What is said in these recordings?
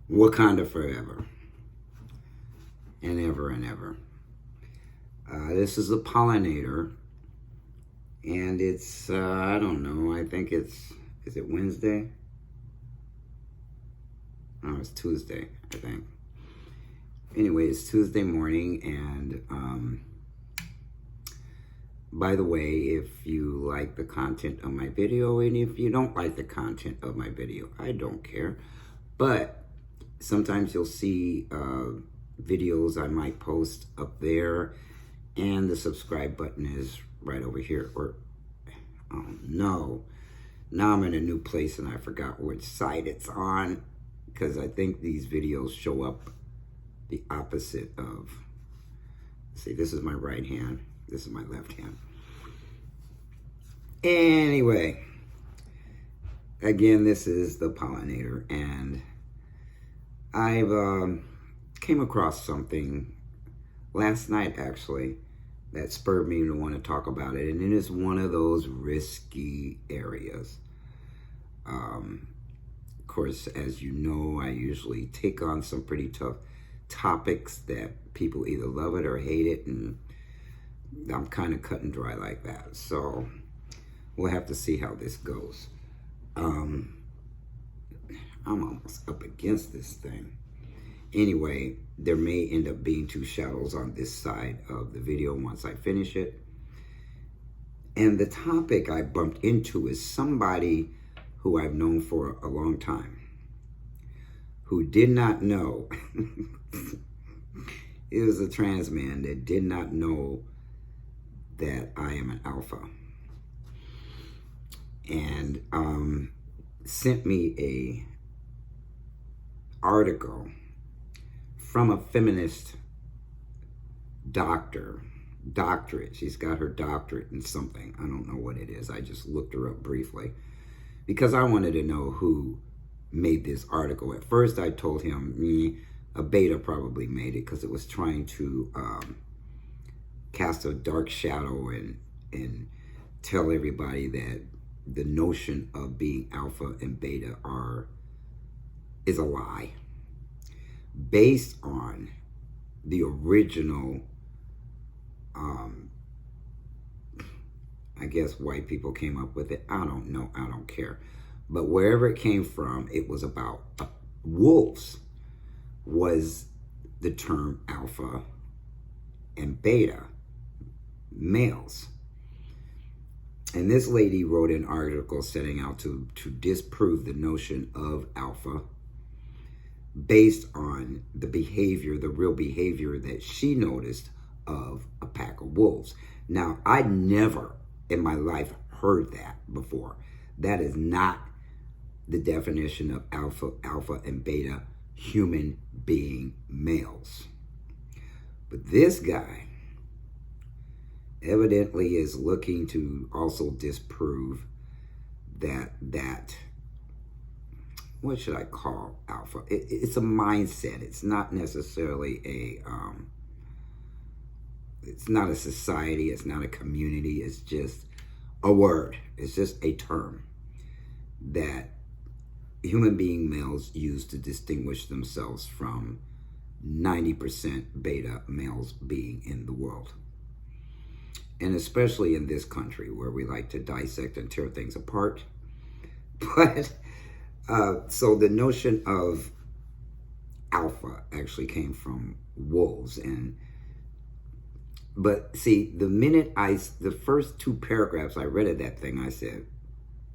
Wakanda forever. And ever and ever. This is a pollinator. And it's, I don't know, I think it's, is it Wednesday? Oh, it's Tuesday, I think. Anyway, it's Tuesday morning, and by the way, if you like the content of my video, and if you don't like the content of my video, I don't care. But sometimes you'll see videos I might post up there, and the subscribe button is right over here. Or, oh no, now I'm in a new place and I forgot which side it's on, because I think these videos show up the opposite of, see, this is my right hand, this is my left hand. Anyway, again, this is the pollinator, and I've came across something last night, actually, that spurred me to want to talk about it, and it is one of those risky areas. Of course, as you know, I usually take on some pretty tough topics that people either love it or hate it, and I'm kind of cut and dry like that. So we'll have to see how this goes. I'm almost up against this thing. Anyway, there may end up being two shadows on this side of the video once I finish it. And the topic I bumped into is somebody who I've known for a long time, who did not know, it was a trans man that did not know that I am an alpha. And sent me a article from a feminist doctorate. She's got her doctorate in something. I don't know what it is. I just looked her up briefly because I wanted to know who made this article. At first I told him a beta probably made it because it was trying to cast a dark shadow and tell everybody that the notion of being alpha and beta is a lie based on the original, I guess white people came up with it. I don't know. I don't care. But wherever it came from, it was about wolves was the term alpha and beta, males. And this lady wrote an article setting out to disprove the notion of alpha based on the behavior, the real behavior that she noticed of a pack of wolves. Now, I never in my life heard that before. That is not the definition of alpha and beta human being males. But this guy evidently is looking to also disprove that what should I call alpha? It's a mindset. It's not necessarily it's not a society. It's not a community. It's just a word. It's just a term that human being males use to distinguish themselves from 90% beta males being in the world. And especially in this country where we like to dissect and tear things apart. But, so the notion of alpha actually came from wolves. But see, the first two paragraphs I read of that thing, I said,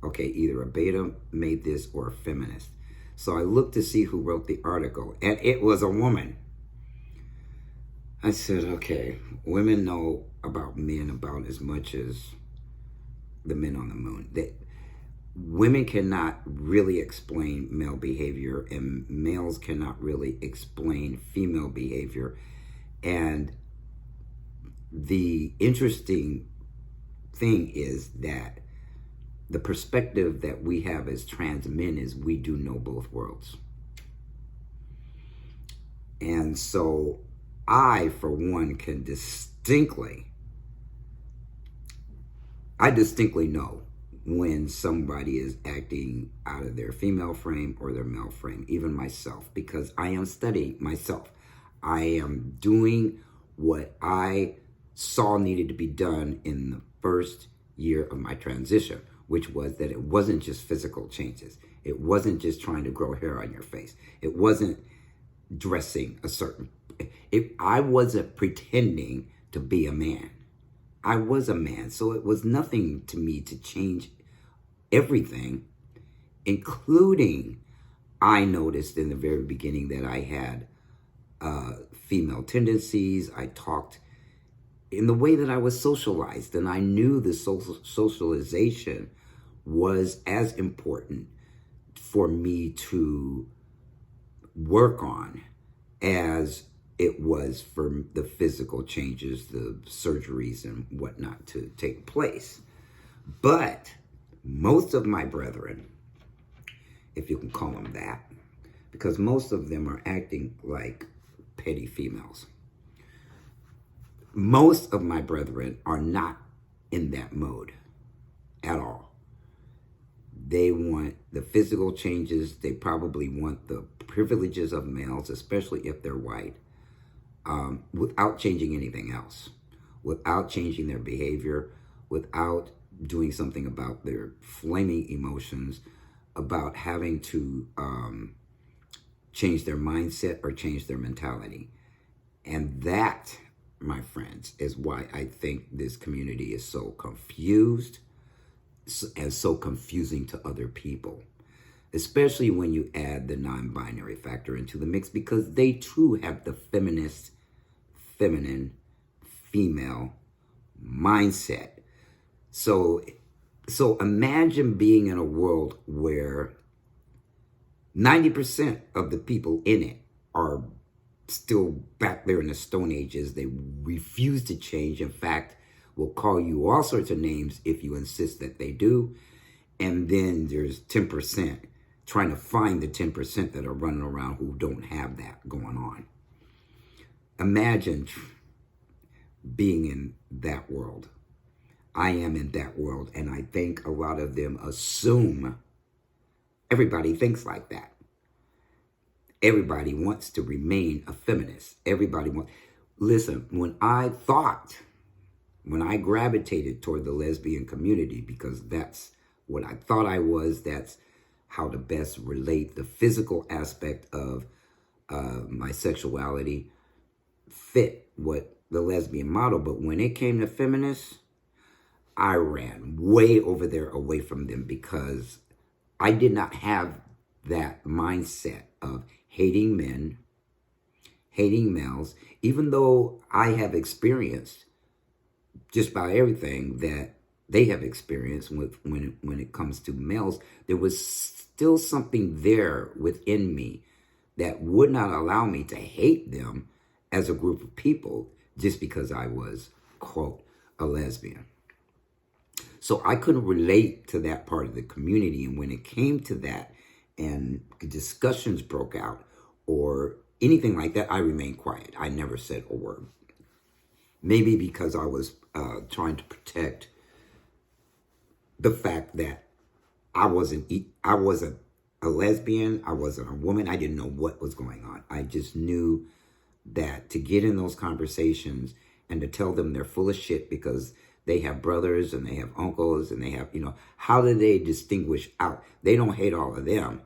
okay, either a beta made this or a feminist. So I looked to see who wrote the article, and it was a woman. I said, okay, women know about men about as much as the men on the moon. Women cannot really explain male behavior, and males cannot really explain female behavior. And the interesting thing is that the perspective that we have as trans men is we do know both worlds. And so I, for one, I distinctly know when somebody is acting out of their female frame or their male frame, even myself, because I am studying myself. I am doing what I saw needed to be done in the first year of my transition, which was that it wasn't just physical changes. It wasn't just trying to grow hair on your face. It wasn't dressing a certain... I wasn't pretending to be a man. I was a man, so it was nothing to me to change everything, including I noticed in the very beginning that I had female tendencies. I talked in the way that I was socialized, and I knew the socialization was as important for me to work on as it was for the physical changes, the surgeries and whatnot to take place. But most of my brethren, if you can call them that, because most of them are acting like petty females. Most of my brethren are not in that mode at all. They want the physical changes. They probably want the privileges of males, especially if they're white, without changing anything else, without changing their behavior, without doing something about their flaming emotions, about having to change their mindset or change their mentality. And that, my friends, is why I think this community is so confused and so confusing to other people, especially when you add the non-binary factor into the mix, because they too have the feminist, feminine, female mindset. So imagine being in a world where 90% of the people in it are still back there in the Stone Ages. They refuse to change. In fact, will call you all sorts of names if you insist that they do. And then there's 10% trying to find the 10% that are running around who don't have that going on. Imagine being in that world. I am in that world, and I think a lot of them assume everybody thinks like that. Everybody wants to remain a feminist. Everybody wants... Listen, when I gravitated toward the lesbian community, because that's what I thought I was, that's how to best relate the physical aspect of my sexuality, fit what the lesbian model. But when it came to feminists, I ran way over there away from them, because I did not have that mindset of hating men, hating males, even though I have experienced just about everything that they have experienced when it comes to males. There was still something there within me that would not allow me to hate them as a group of people just because I was, quote, a lesbian. So I couldn't relate to that part of the community. And when it came to that and discussions broke out or anything like that, I remained quiet. I never said a word. Maybe because I was trying to protect the fact that I wasn't a lesbian. I wasn't a woman. I didn't know what was going on. I just knew that to get in those conversations and to tell them they're full of shit because they have brothers and they have uncles and they have, how do they distinguish out? They don't hate all of them.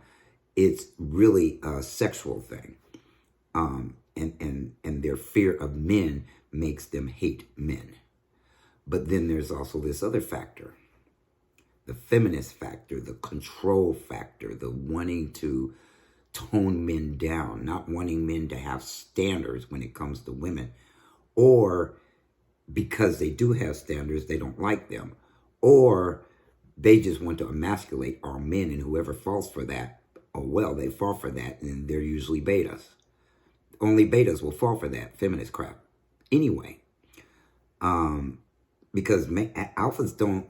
It's really a sexual thing. And their fear of men makes them hate men. But then there's also this other factor, the feminist factor, the control factor, the wanting to tone men down, not wanting men to have standards when it comes to women, or because they do have standards, they don't like them, or they just want to emasculate all men, and whoever falls for that, oh well, they fall for that, and they're usually betas. Only betas will fall for that feminist crap. Anyway, because alphas don't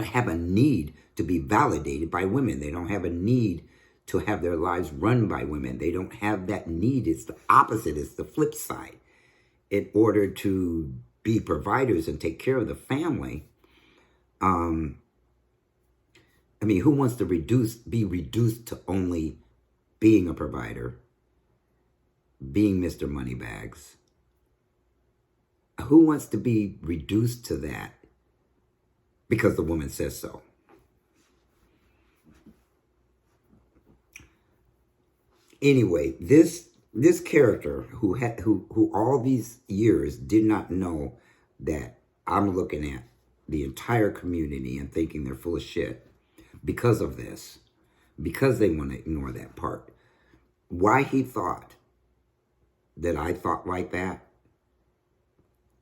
have a need to be validated by women. They don't have a need to have their lives run by women. They don't have that need. It's the opposite. It's the flip side. In order to be providers and take care of the family, I mean, who wants to be reduced to only being a provider, being Mr. Moneybags? Who wants to be reduced to that because the woman says so? Anyway, this character who all these years did not know that I'm looking at the entire community and thinking they're full of shit because of this, because they want to ignore that part. Why he thought that I thought like that?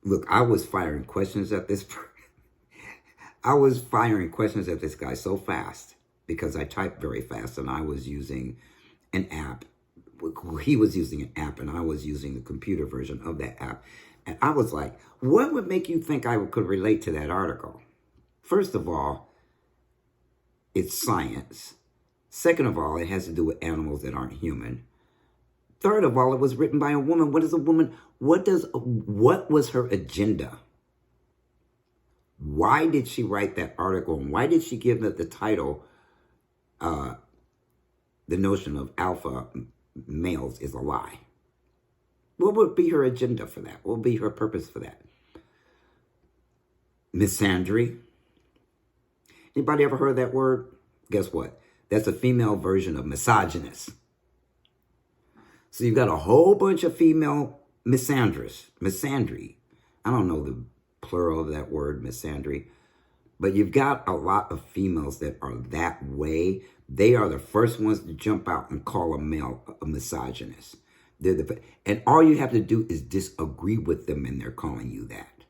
Look, I was firing questions at this I was firing questions at this guy so fast because I typed very fast and I was using an app. He was using an app and I was using the computer version of that app. And I was like, what would make you think I could relate to that article? First of all, it's science. Second of all, it has to do with animals that aren't human. Third of all, it was written by a woman. What is a woman? What was her agenda? Why did she write that article? And why did she give it the title, the notion of alpha males is a lie? What would be her agenda for that? What would be her purpose for that? Misandry. Anybody ever heard that word? Guess what? That's a female version of misogynist. So you've got a whole bunch of female misandry. I don't know the plural of that word, misandry. But you've got a lot of females that are that way. They are the first ones to jump out and call a male a misogynist. And all you have to do is disagree with them and they're calling you that.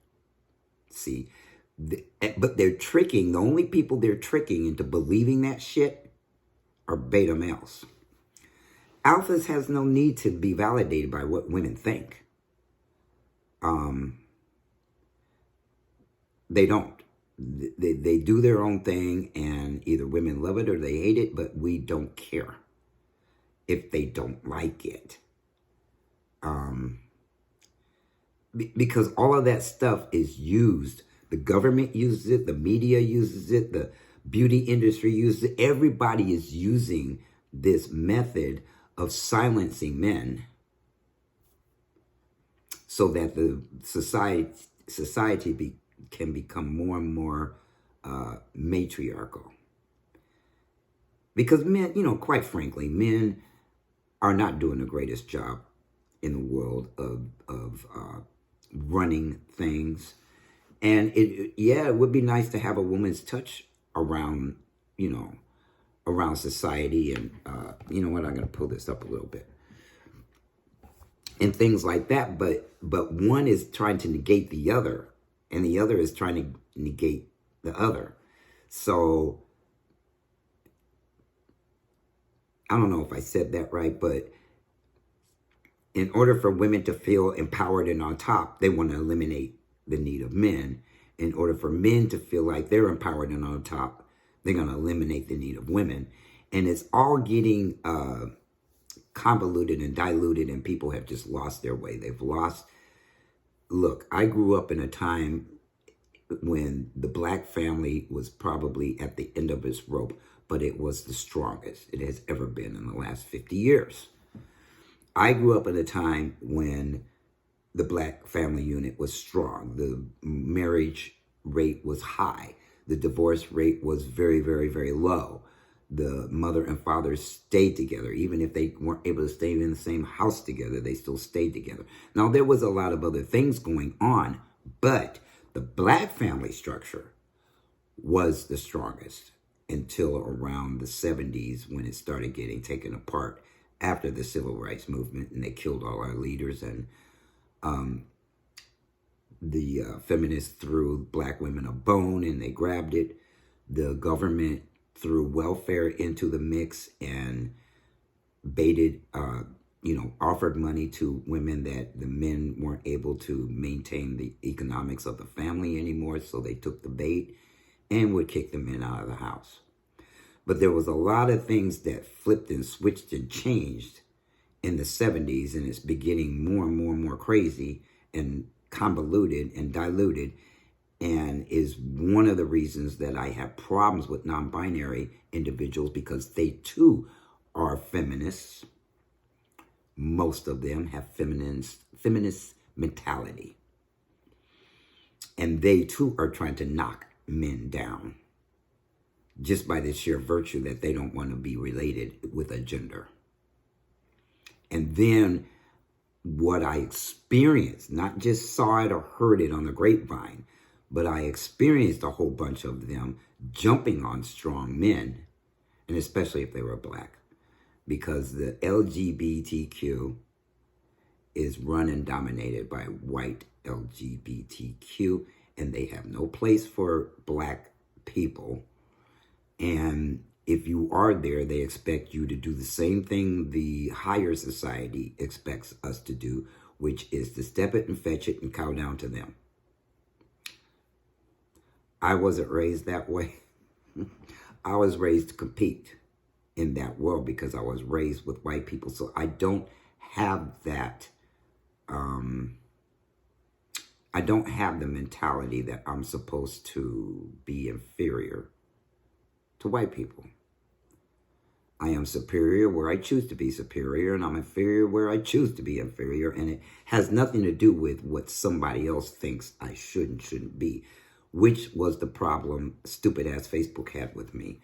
See? But they're tricking. The only people they're tricking into believing that shit are beta males. Alphas has no need to be validated by what women think. They don't. They do their own thing, and either women love it or they hate it, but we don't care if they don't like it. Because all of that stuff is used. The government uses it, the media uses it, the beauty industry uses it. Everybody is using this method of silencing men so that the society can become more and more matriarchal. Because men, quite frankly, men are not doing the greatest job in the world of running things. And it would be nice to have a woman's touch around, around society. And you know what, I'm going to pull this up a little bit. And things like that. But one is trying to negate the other. And the other is trying to negate the other. So, I don't know if I said that right, but in order for women to feel empowered and on top, they want to eliminate the need of men. In order for men to feel like they're empowered and on top, they're going to eliminate the need of women. And it's all getting convoluted and diluted, and people have just lost their way. They've lost. Look, I grew up in a time when the black family was probably at the end of its rope, but it was the strongest it has ever been in the last 50 years. I grew up in a time when the black family unit was strong. The marriage rate was high. The divorce rate was very, very, very low. The mother and father stayed together. Even if they weren't able to stay in the same house together, they still stayed together. Now, there was a lot of other things going on, but the black family structure was the strongest until around the 70s when it started getting taken apart after the civil rights movement, and they killed all our leaders, and the feminists threw black women a bone and they grabbed it. The government threw welfare into the mix and baited, offered money to women that the men weren't able to maintain the economics of the family anymore, so they took the bait and would kick the men out of the house. But there was a lot of things that flipped and switched and changed in the 70s, and it's beginning more and more and more crazy and convoluted and diluted. and is one of the reasons that I have problems with non-binary individuals, because they too are feminists. Most of them have feminist mentality, and they too are trying to knock men down just by the sheer virtue that they don't want to be related with a gender. And then what I experienced, not just saw it or heard it on the grapevine, but I experienced a whole bunch of them jumping on strong men, and especially if they were black, because the LGBTQ is run and dominated by white LGBTQ, and they have no place for black people. And if you are there, they expect you to do the same thing the higher society expects us to do, which is to step it and fetch it and cow down to them. I wasn't raised that way. I was raised to compete in that world because I was raised with white people. So I don't have that, I don't have the mentality that I'm supposed to be inferior to white people. I am superior where I choose to be superior, and I'm inferior where I choose to be inferior, and it has nothing to do with what somebody else thinks I should and shouldn't be, which was the problem stupid-ass Facebook had with me,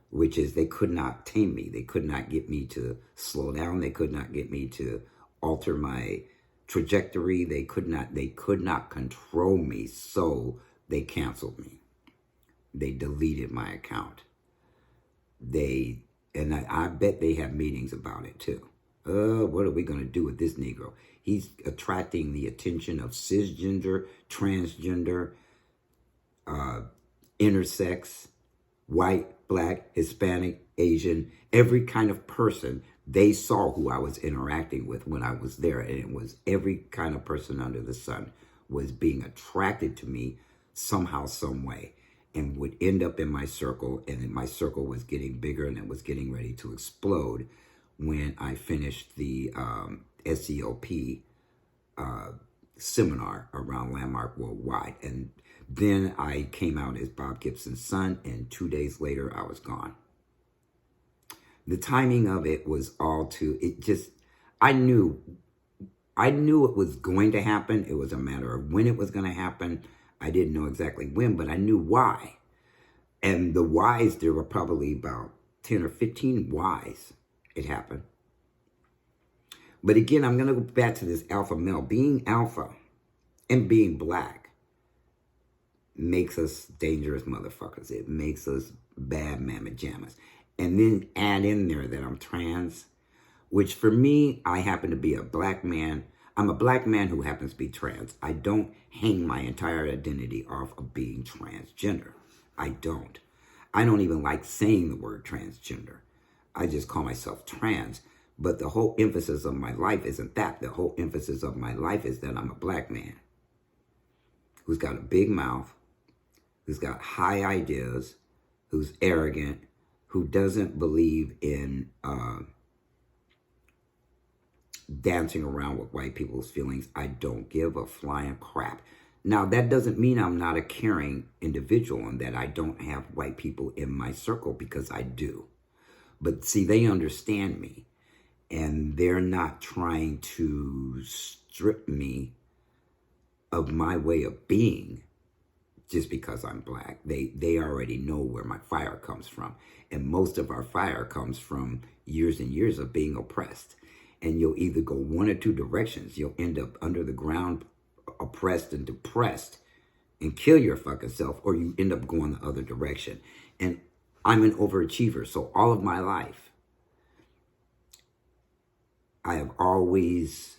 which is they could not tame me. They could not get me to slow down. They could not get me to alter my trajectory. They could not control me, so they canceled me. They deleted my account. And I bet they have meetings about it too. What are we going to do with this Negro? He's attracting the attention of cisgender, transgender, intersex, white, black, Hispanic, Asian, every kind of person. They saw who I was interacting with when I was there, and it was every kind of person under the sun was being attracted to me somehow, some way, and would end up in my circle, and my circle was getting bigger, and it was getting ready to explode when I finished the SELP seminar around Landmark Worldwide. And then I came out as Bob Gibson's son, and 2 days later, I was gone. The timing of it was all I knew it was going to happen. It was a matter of when it was going to happen. I didn't know exactly when, but I knew why. And the whys, there were probably about 10 or 15 whys it happened. But again, I'm going to go back to this alpha male. Being alpha and being black makes us dangerous motherfuckers. It makes us bad mamma jammas. And then add in there that I'm trans, which for me, I happen to be a black man. I'm a black man who happens to be trans. I don't hang my entire identity off of being transgender. I don't. I don't even like saying the word transgender. I just call myself trans. But the whole emphasis of my life isn't that. The whole emphasis of my life is that I'm a black man who's got a big mouth, who's got high ideas, who's arrogant, who doesn't believe in dancing around with white people's feelings. I don't give a flying crap. Now, that doesn't mean I'm not a caring individual and that I don't have white people in my circle, because I do. But see, they understand me, and they're not trying to strip me of my way of being just because I'm black. They already know where my fire comes from. And most of our fire comes from years and years of being oppressed. And you'll either go one or two directions. You'll end up under the ground, oppressed and depressed, and kill your fucking self, or you end up going the other direction. And I'm an overachiever. So all of my life, I have always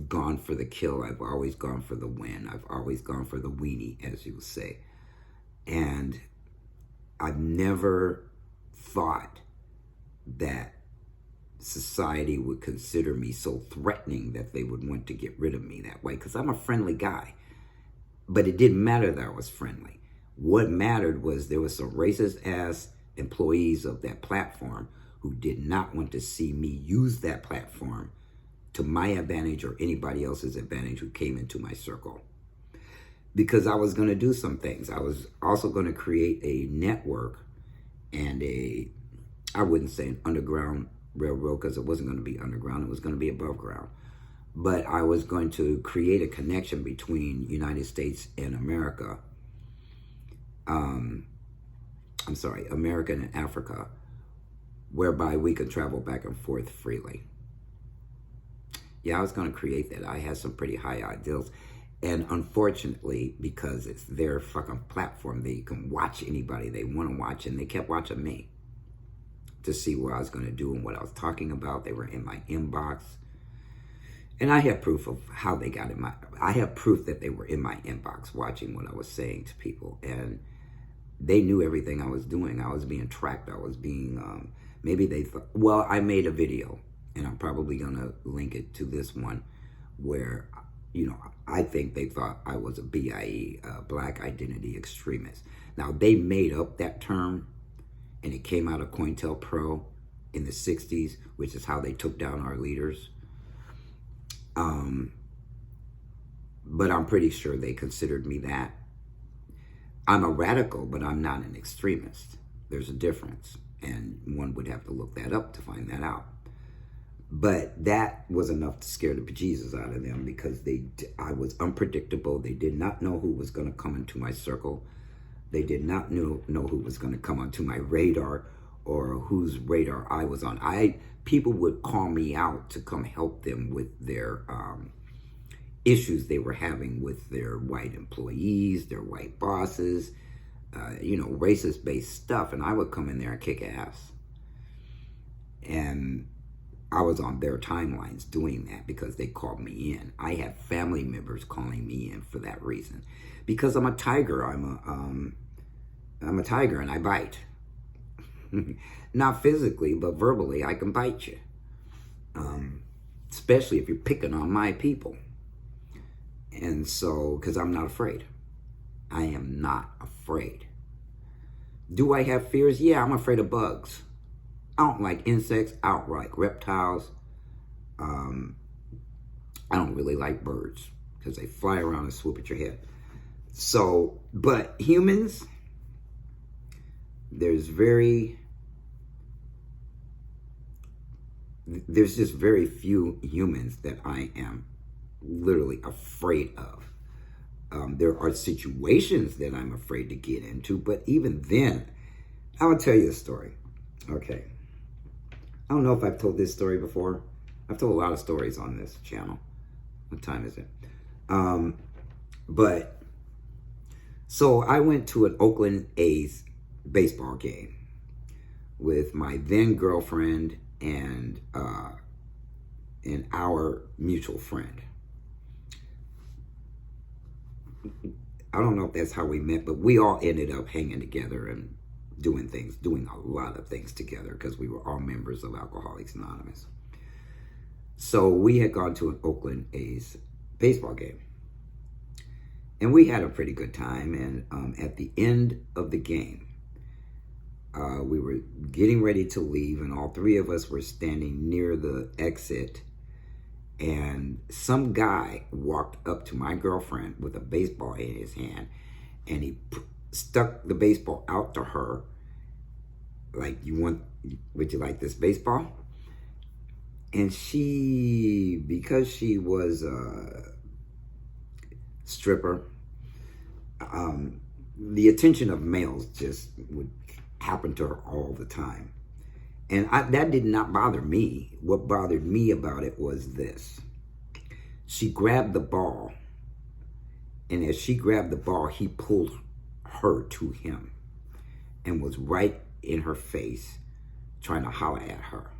gone for the kill. I've always gone for the win. I've always gone for the weenie, as you would say. And I've never thought that society would consider me so threatening that they would want to get rid of me that way, because I'm a friendly guy. But it didn't matter that I was friendly. What mattered was there was some racist ass employees of that platform who did not want to see me use that platform to my advantage or anybody else's advantage who came into my circle. because I was going to do some things. I was also going to create a network and I wouldn't say an underground railroad, because it wasn't going to be underground. It was going to be above ground. But I was going to create a connection between United States and America. America and Africa, whereby we could travel back and forth freely. Yeah, I was going to create that. I had some pretty high ideals. And unfortunately, because it's their fucking platform, they can watch anybody they want to watch, and they kept watching me to see what I was going to do and what I was talking about. They were in my inbox. And I have proof of how they got in my... I have proof that they were in my inbox watching what I was saying to people. And they knew everything I was doing. I was being tracked. I was being... maybe they thought... Well, I made a video, and I'm probably going to link it to this one, where, you know, I think they thought I was a BIE, Black Identity Extremist. Now, they made up that term, and it came out of COINTELPRO in the 60s, which is how they took down our leaders. But I'm pretty sure they considered me that. I'm a radical, but I'm not an extremist. There's a difference, and one would have to look that up to find that out. But that was enough to scare the bejesus out of them, because I was unpredictable. They did not know who was going to come into my circle. They did not know who was going to come onto my radar, or whose radar I was on. People would call me out to come help them with their issues they were having with their white employees, their white bosses, you know, racist-based stuff. And I would come in there and kick ass. And I was on their timelines doing that because they called me in. I had family members calling me in for that reason. Because I'm a tiger. I'm a tiger, and I bite. Not physically, but verbally, I can bite you. Especially if you're picking on my people. And so, because I'm not afraid. I am not afraid. Do I have fears? Yeah, I'm afraid of bugs. I don't like insects. I don't like reptiles. I don't really like birds, because they fly around and swoop at your head. So, but humans, there's just very few humans that I am literally afraid of. There are situations that I'm afraid to get into, but even then, I will tell you a story. Okay. I don't know if I've told this story before. I've told a lot of stories on this channel. What time is it? But, so I went to an Oakland A's baseball game with my then girlfriend and our mutual friend. I don't know if that's how we met, but we all ended up hanging together and doing a lot of things together, because we were all members of Alcoholics Anonymous. So we had gone to an Oakland A's baseball game, and we had a pretty good time. And at the end of the game, we were getting ready to leave, and all three of us were standing near the exit. And some guy walked up to my girlfriend with a baseball in his hand, and he stuck the baseball out to her. Like, would you like this baseball? And she, because she was a stripper, the attention of males just would happen to her all the time. And that did not bother me. What bothered me about it was this. She grabbed the ball, and as she grabbed the ball, he pulled her to him and was right in her face trying to holler at her.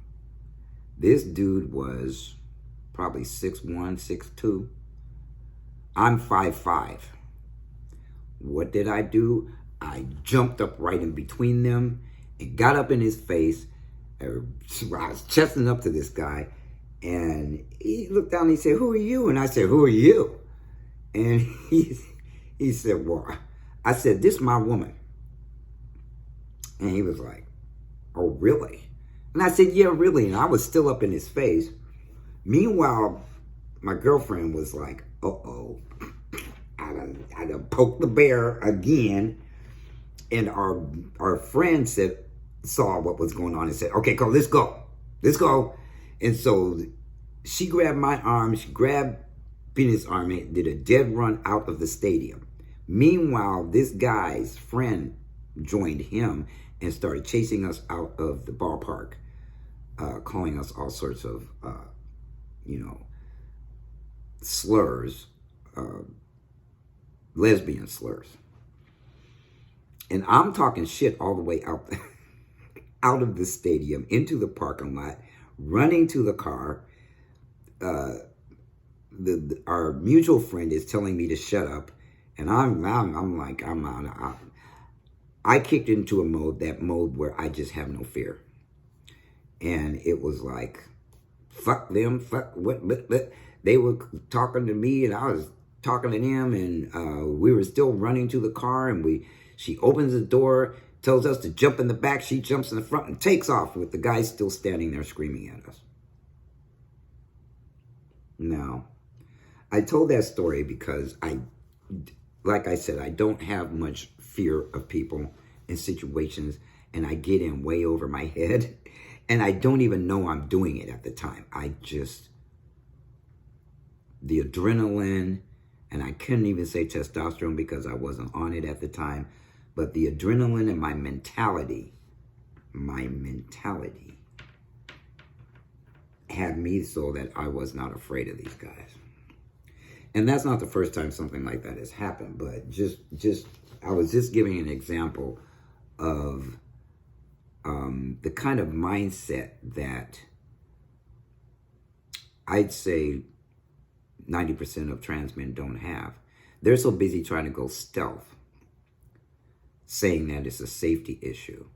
This dude was probably 6'1", 6'2". I'm 5'5". What did I do? I jumped up right in between them and got up in his face. I was chesting up to this guy, and he looked down and he said, "Who are you?" And I said, "Who are you?" And he said, "Well," I said, "This is my woman." And he was like, "Oh, really?" And I said, "Yeah, really." And I was still up in his face. Meanwhile, my girlfriend was like, "Uh-oh, I poked the bear again, and our friend saw what was going on and said, "Okay, go, let's go." And so she grabbed my arm, she grabbed Penis' arm, and did a dead run out of the stadium. Meanwhile, this guy's friend joined him and started chasing us out of the ballpark, calling us all sorts of, slurs, lesbian slurs. And I'm talking shit all the way out, out of the stadium, into the parking lot, running to the car. Our mutual friend is telling me to shut up, and I'm like, I'm out. I kicked into that mode where I just have no fear. And it was like, fuck them, fuck what, but they were talking to me, and I was talking to them, and we were still running to the car, and she opens the door, tells us to jump in the back, she jumps in the front and takes off with the guy still standing there screaming at us. Now, I told that story because like I said, I don't have much fear of people in situations, and I get in way over my head, and I don't even know I'm doing it at the time. The adrenaline, and I couldn't even say testosterone because I wasn't on it at the time, but the adrenaline and my mentality had me so that I was not afraid of these guys. And that's not the first time something like that has happened, but I was just giving an example of the kind of mindset that I'd say 90% of trans men don't have. They're so busy trying to go stealth, saying that it's a safety issue.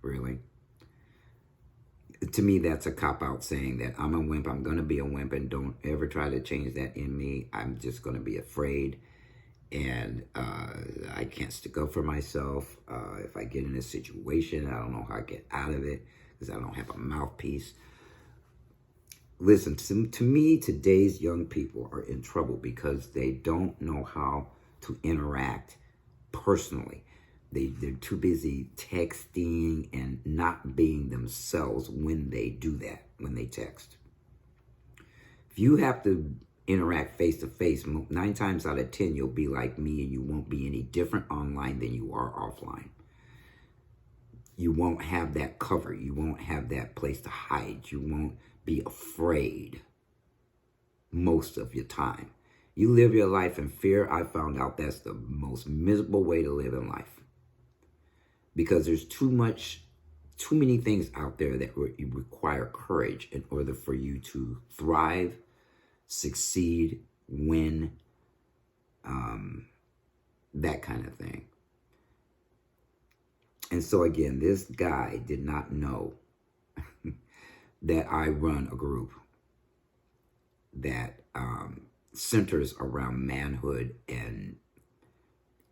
Really? To me, that's a cop-out saying that I'm a wimp, I'm going to be a wimp, and don't ever try to change that in me. I'm just going to be afraid, and I can't stick up for myself. If I get in a situation, I don't know how I get out of it because I don't have a mouthpiece. Listen, to me, today's young people are in trouble because they don't know how to interact personally. They're too busy texting and not being themselves when they do that, when they text. If you have to interact face-to-face, 9 times out of 10, you'll be like me, and you won't be any different online than you are offline. You won't have that cover. You won't have that place to hide. You won't be afraid most of your time. You live your life in fear. I found out that's the most miserable way to live in life. Because there's too many things out there that require courage in order for you to thrive, succeed, win, that kind of thing. And so again, this guy did not know that I run a group that centers around manhood, and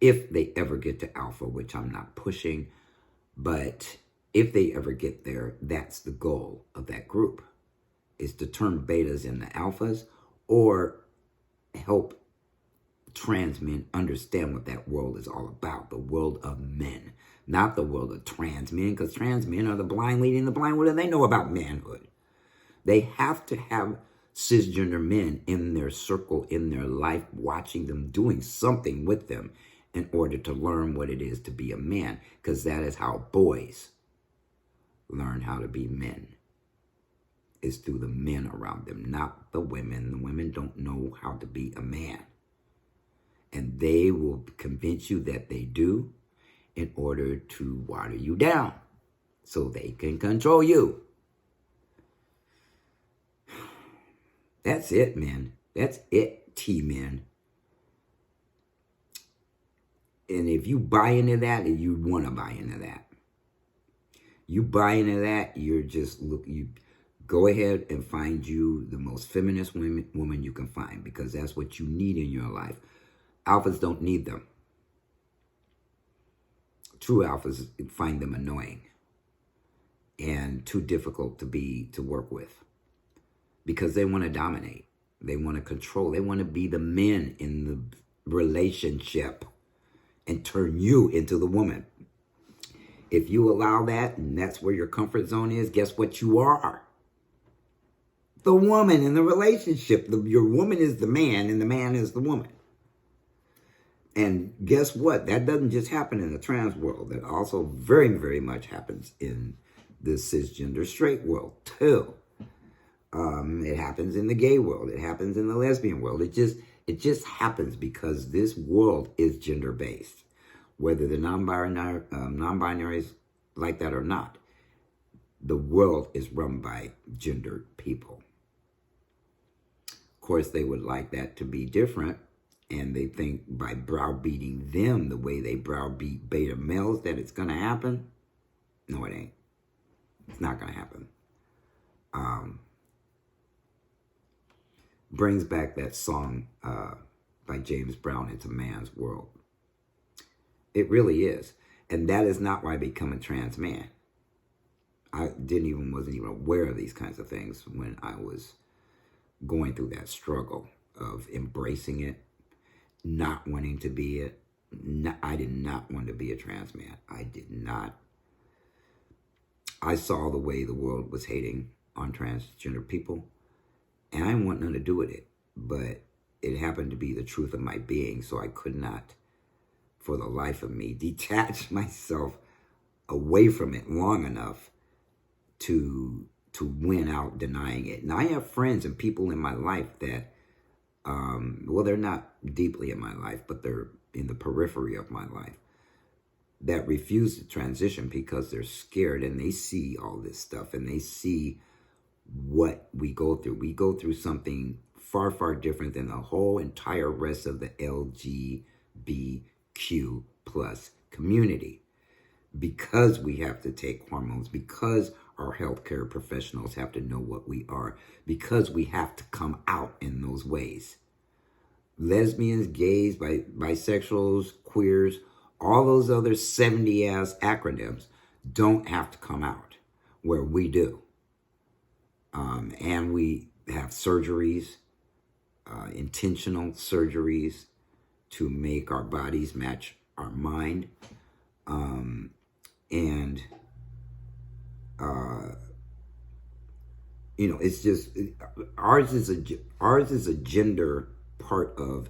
if they ever get to alpha, which I'm not pushing, but if they ever get there, that's the goal of that group, is to turn betas into alphas or help trans men understand what that world is all about, the world of men, not the world of trans men, because trans men are the blind leading the blind. What do they know about manhood? They have to have cisgender men in their circle, in their life, watching them, doing something with them in order to learn what it is to be a man, because that is how boys learn how to be men, is through the men around them, not the women. The women don't know how to be a man. And they will convince you that they do in order to water you down so they can control you. That's it, man. That's it, T-men. And if you buy into that, and you want to buy into that, you buy into that, you go ahead and find you the most feminist woman you can find, because that's what you need in your life. Alphas don't need them. True alphas find them annoying and too difficult to work with, because they want to dominate. They want to control. They want to be the men in the relationship and turn you into the woman. If you allow that, and that's where your comfort zone is, guess what you are? The woman in the relationship. Your woman is the man, and the man is the woman. And guess what? That doesn't just happen in the trans world. That also very, very much happens in the cisgender straight world, too. It happens in the gay world. It happens in the lesbian world. It just happens because this world is gender-based. Whether the non-binaries like that or not, the world is run by gendered people. Of course, they would like that to be different, and they think by browbeating them the way they browbeat beta males that it's going to happen. No, it ain't. It's not going to happen. Brings back that song by James Brown, It's a Man's World. It really is. And that is not why I become a trans man. I wasn't even aware of these kinds of things when I was going through that struggle of embracing it, not wanting to be it. I did not want to be a trans man. I did not. I saw the way the world was hating on transgender people, and I didn't want nothing to do with it. But it happened to be the truth of my being, so I could not, for the life of me, detach myself away from it long enough to win out denying it. And I have friends and people in my life that, well, they're not deeply in my life, but they're in the periphery of my life, that refuse to transition because they're scared, and they see all this stuff and they see what we go through. We go through something far, far different than the whole entire rest of the LGBTQ plus community, because we have to take hormones, because our healthcare professionals have to know what we are, because we have to come out in those ways. Lesbians, gays, bisexuals, queers, all those other 70-ass acronyms don't have to come out, where we do. And we have surgeries, intentional surgeries to make our bodies match our mind. It's just, ours is a gender part of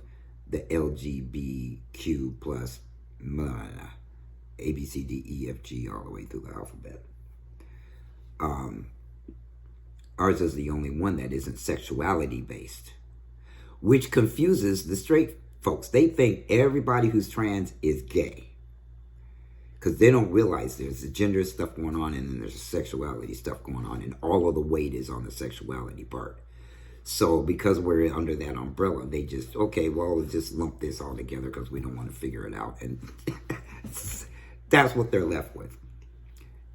the LGBTQ plus A, B, C, D, E, F, G, all the way through the alphabet. Ours is the only one that isn't sexuality based, which confuses the straight folks. They think everybody who's trans is gay, because they don't realize there's the gender stuff going on, and then there's the sexuality stuff going on, and all of the weight is on the sexuality part. So because we're under that umbrella, they just, okay, well, let's just lump this all together because we don't want to figure it out. And that's what they're left with,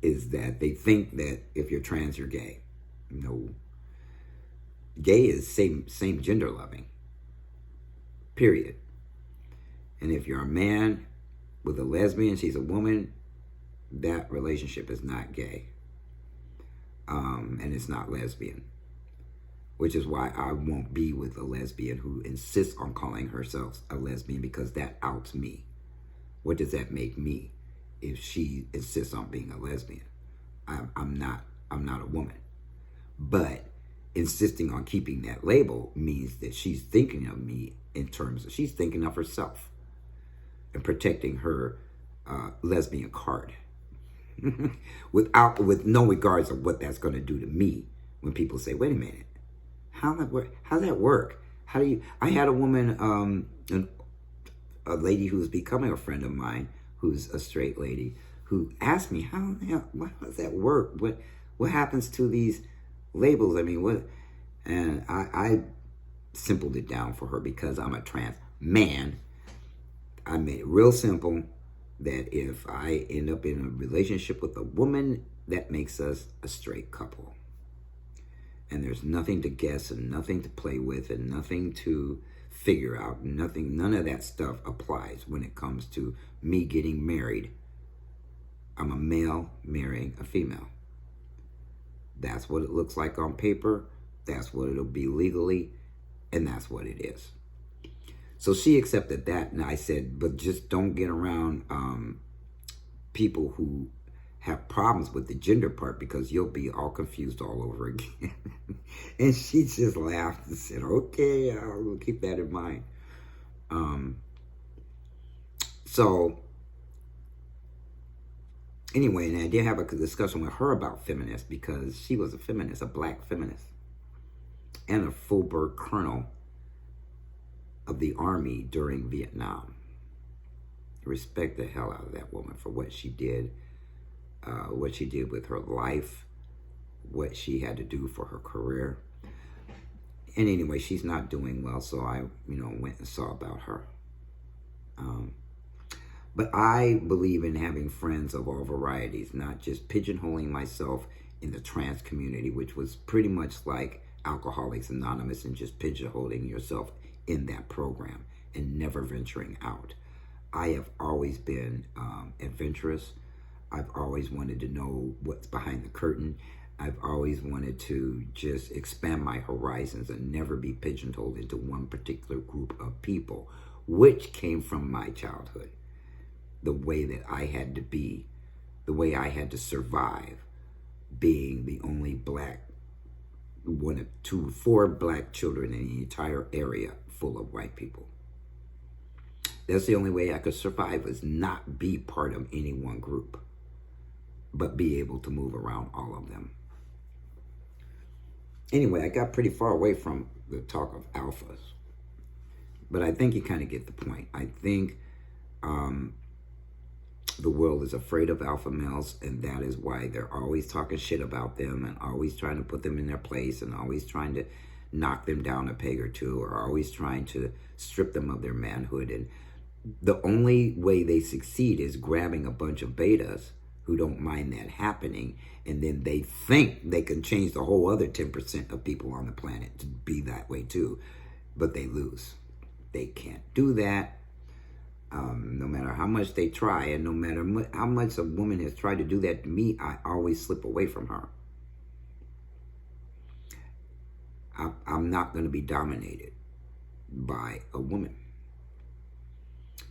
is that they think that if you're trans, you're gay. No. Gay is same gender loving. Period. And if you're a man with a lesbian, she's a woman, that relationship is not gay. And it's not lesbian. Which is why I won't be with a lesbian who insists on calling herself a lesbian, because that outs me. What does that make me if she insists on being a lesbian? I'm not a woman. But insisting on keeping that label means that she's thinking of me in terms of, she's thinking of herself and protecting her lesbian card. with no regards of what that's going to do to me when people say, wait a minute, how does that work? How do you, I had a woman, a lady who's becoming a friend of mine, who's a straight lady, who asked me, how does that work? What happens to these labels? I mean, what? And I simpled it down for her, because I'm a trans man. I made it real simple that if I end up in a relationship with a woman, that makes us a straight couple. And there's nothing to guess and nothing to play with and nothing to figure out. None of that stuff applies when it comes to me getting married. I'm a male marrying a female. That's what it looks like on paper. That's what it'll be legally. And that's what it is. So she accepted that, and I said, but just don't get around people who have problems with the gender part, because you'll be all confused all over again. And she just laughed and said, okay, I'll keep that in mind. So anyway, and I did have a discussion with her about feminists, because she was a feminist, a black feminist, and a full-bird colonel of the Army during Vietnam. Respect the hell out of that woman for what she did with her life, what she had to do for her career. And anyway, she's not doing well, so I, went and saw about her. But I believe in having friends of all varieties, not just pigeonholing myself in the trans community, which was pretty much like Alcoholics Anonymous, and just pigeonholing yourself in that program and never venturing out. I have always been adventurous. I've always wanted to know what's behind the curtain. I've always wanted to just expand my horizons and never be pigeonholed into one particular group of people, which came from my childhood. The way that I had to be, the way I had to survive, being the only black, one of four black children in the entire area full of white people. That's the only way I could survive, was not be part of any one group, but be able to move around all of them. Anyway, I got pretty far away from the talk of alphas, but I think you kind of get the point. I think the world is afraid of alpha males, and that is why they're always talking shit about them, and always trying to put them in their place, and always trying to knock them down a peg or two, or always trying to strip them of their manhood. And the only way they succeed is grabbing a bunch of betas who don't mind that happening, and then they think they can change the whole other 10% of people on the planet to be that way too, but they lose. They can't do that. No matter how much they try, and no matter how much a woman has tried to do that to me, I always slip away from her. I'm not going to be dominated by a woman.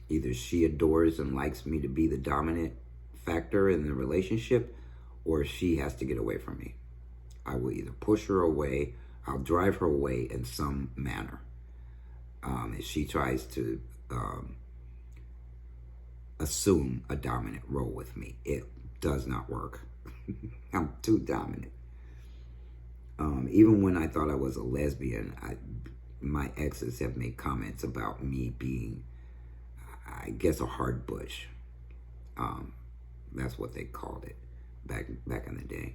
Either she adores and likes me to be the dominant factor in the relationship, or she has to get away from me. I will either push her away, I'll drive her away in some manner. If she tries to assume a dominant role with me, it does not work. I'm too dominant. Even when I thought I was a lesbian, my exes have made comments about me being, I guess, a hard bush. That's what they called it back in the day.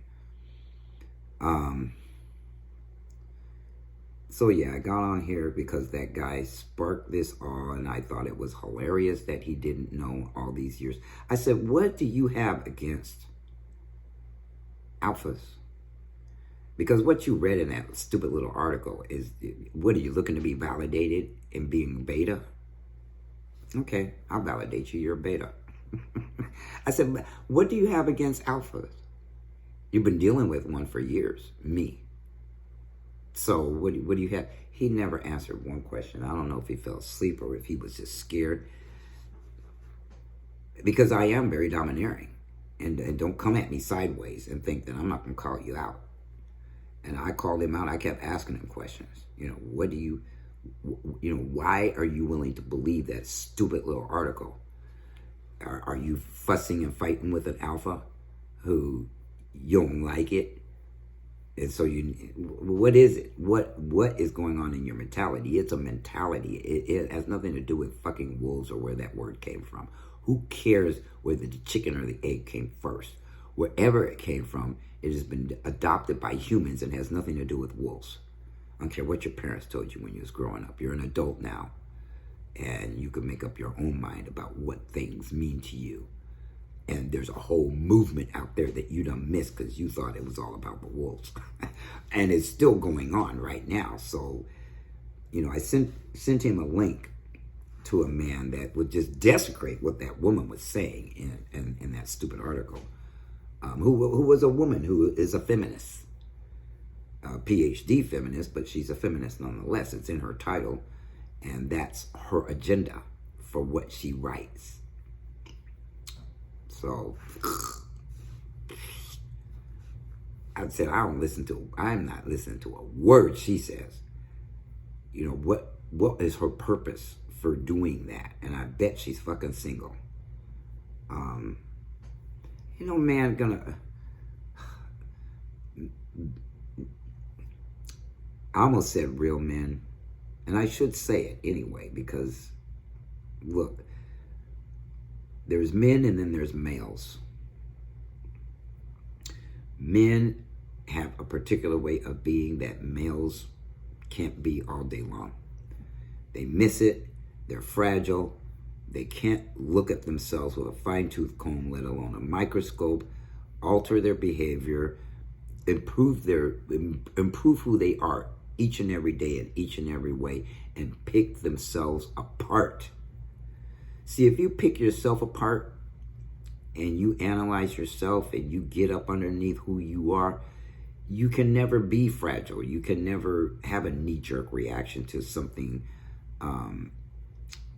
So yeah, I got on here because that guy sparked this all, and I thought it was hilarious that he didn't know all these years. I said, what do you have against alphas? Because what you read in that stupid little article is, what are you looking to be validated in being beta? Okay, I'll validate you, you're a beta. I said, what do you have against alphas? You've been dealing with one for years, me. So what do you have? He never answered one question. I don't know if he fell asleep or if he was just scared. Because I am very domineering. And don't come at me sideways and think that I'm not going to call you out. And I called him out. I kept asking him questions. What do you, why are you willing to believe that stupid little article? Are you fussing and fighting with an alpha who you don't like it? And so what is it? What is going on in your mentality? It's a mentality. It has nothing to do with fucking wolves or where that word came from. Who cares whether the chicken or the egg came first? Wherever it came from, it has been adopted by humans and has nothing to do with wolves. I don't care what your parents told you when you was growing up. You're an adult now, and you can make up your own mind about what things mean to you. And there's a whole movement out there that you done missed because you thought it was all about the wolves. And it's still going on right now. So, I sent him a link to a man that would just desecrate what that woman was saying in that stupid article. Who was a woman who is a feminist. A PhD feminist, but she's a feminist nonetheless. It's in her title. And that's her agenda for what she writes. So I said, I'm not listening to a word she says. You know, what is her purpose for doing that? And I bet she's fucking single. You know, man, I almost said real men, and I should say it anyway, because look, there's men and then there's males. Men have a particular way of being that males can't be all day long. They miss it, they're fragile, they can't look at themselves with a fine-tooth comb, let alone a microscope, alter their behavior, improve who they are each and every day in each and every way, and pick themselves apart. See, if you pick yourself apart and you analyze yourself and you get up underneath who you are, you can never be fragile. You can never have a knee-jerk reaction to something.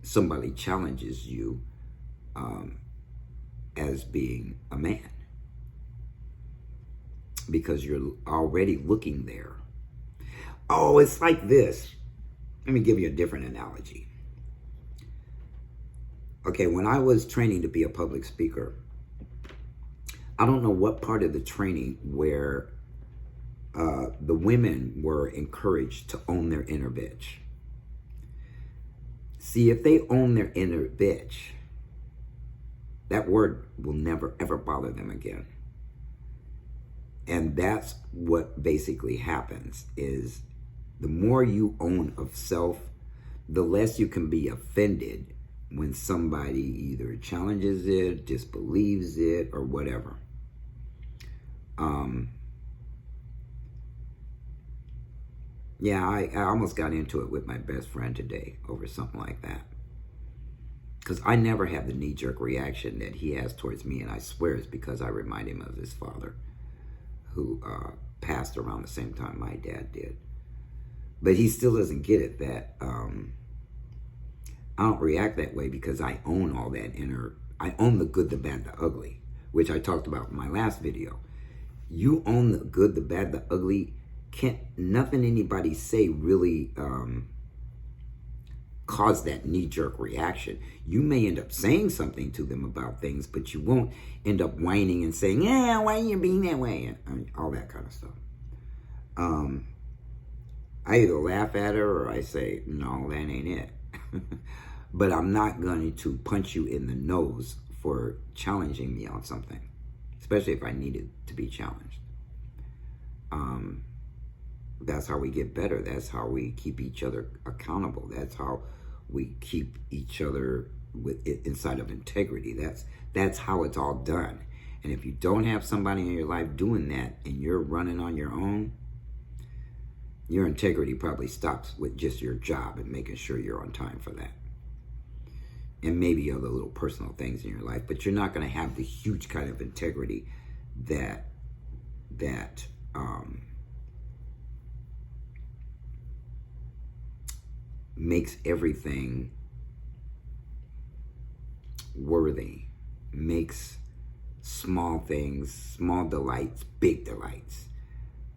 Somebody challenges you as being a man, because you're already looking there. Oh, it's like this. Let me give you a different analogy. Okay, when I was training to be a public speaker, I don't know what part of the training where the women were encouraged to own their inner bitch. See, if they own their inner bitch, that word will never, ever bother them again. And that's what basically happens, is the more you own of self, the less you can be offended when somebody either challenges it, disbelieves it, or whatever. Yeah, I almost got into it with my best friend today over something like that. Because I never have the knee-jerk reaction that he has towards me, and I swear it's because I remind him of his father, who passed around the same time my dad did. But he still doesn't get it that I don't react that way, because I own all that I own the good, the bad, the ugly, which I talked about in my last video. You own the good, the bad, the ugly. Nothing anybody say really cause that knee-jerk reaction. You may end up saying something to them about things, but you won't end up whining and saying, yeah, why are you being that way? And all that kind of stuff. I either laugh at her or I say, no, that ain't it. But I'm not going to punch you in the nose for challenging me on something, especially if I needed to be challenged. That's how we get better. That's how we keep each other accountable. That's how we keep each other inside of integrity. That's how it's all done. And if you don't have somebody in your life doing that and you're running on your own, your integrity probably stops with just your job and making sure you're on time for that. And maybe other little personal things in your life, but you're not going to have the huge kind of integrity that makes everything worthy, makes small things, small delights, big delights.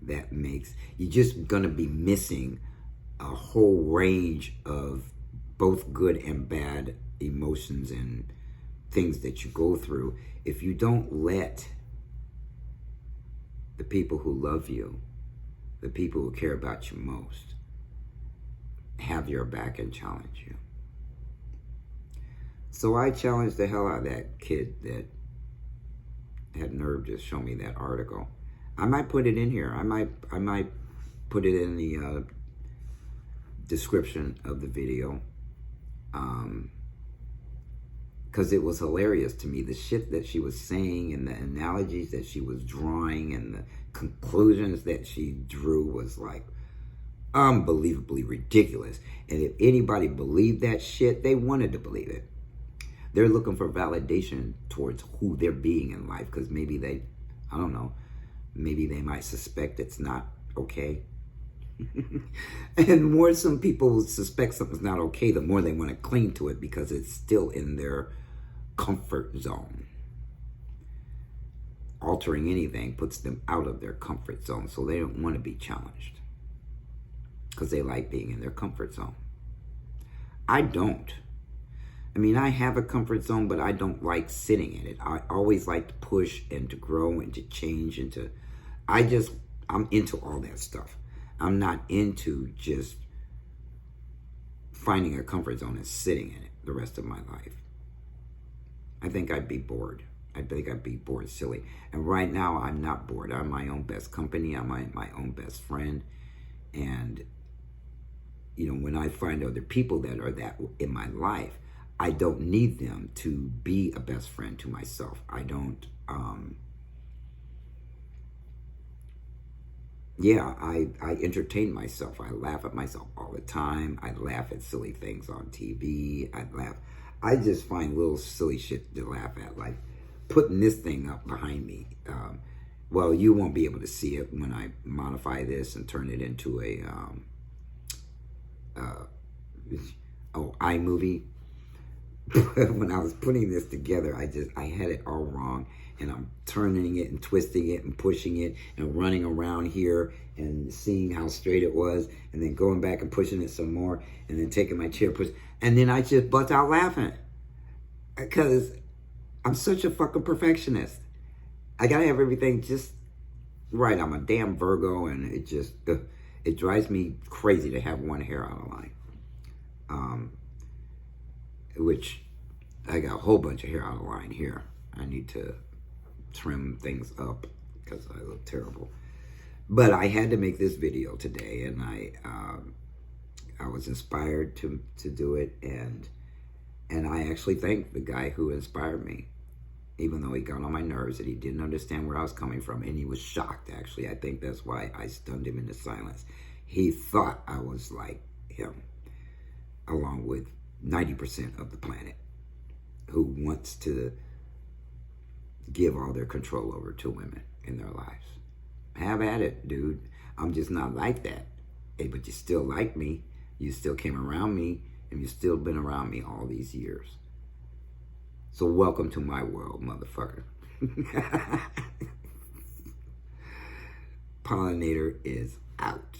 You're just gonna be missing a whole range of both good and bad emotions and things that you go through if you don't let the people who love you, the people who care about you most, have your back and challenge you. So I challenged the hell out of that kid that had nerve to show me that article. I might put it in here. I might put it in the description of the video, because it was hilarious to me. The shit that she was saying and the analogies that she was drawing and the conclusions that she drew was like unbelievably ridiculous. And if anybody believed that shit, they wanted to believe it. They're looking for validation towards who they're being in life, because maybe maybe they might suspect it's not okay. And the more some people suspect something's not okay, the more they want to cling to it because it's still in their comfort zone. Altering anything puts them out of their comfort zone, so they don't want to be challenged because they like being in their comfort zone. I don't. I mean, I have a comfort zone, but I don't like sitting in it. I always like to push and to grow and to change and to, I'm into all that stuff. I'm not into just finding a comfort zone and sitting in it the rest of my life. I think I'd be bored. I think I'd be bored silly. And right now, I'm not bored. I'm my own best company. I'm my own best friend. And, you know, when I find other people that are that in my life, I don't need them to be a best friend to myself. I don't, I entertain myself. I laugh at myself all the time. I laugh at silly things on TV. I just find little silly shit to laugh at, like putting this thing up behind me. Well, you won't be able to see it when I modify this and turn it into a, iMovie. When I was putting this together, I had it all wrong, and I'm turning it and twisting it and pushing it and running around here and seeing how straight it was, and then going back and pushing it some more, and then taking my chair, and then I just bust out laughing because I'm such a fucking perfectionist. I gotta have everything just right. I'm a damn Virgo, and it drives me crazy to have one hair out of line. Which I got a whole bunch of hair out of line here. I need to trim things up because I look terrible. But I had to make this video today, and I was inspired to do it, and I actually thank the guy who inspired me, even though he got on my nerves and he didn't understand where I was coming from, and he was shocked. Actually, I think that's why I stunned him into silence. He thought I was like him, along with 90% of the planet who wants to give all their control over to women in their lives. Have at it, dude. I'm just not like that. Hey, but you still like me. You still came around me, and you've still been around me all these years. So welcome to my world, motherfucker. Pollinator is out.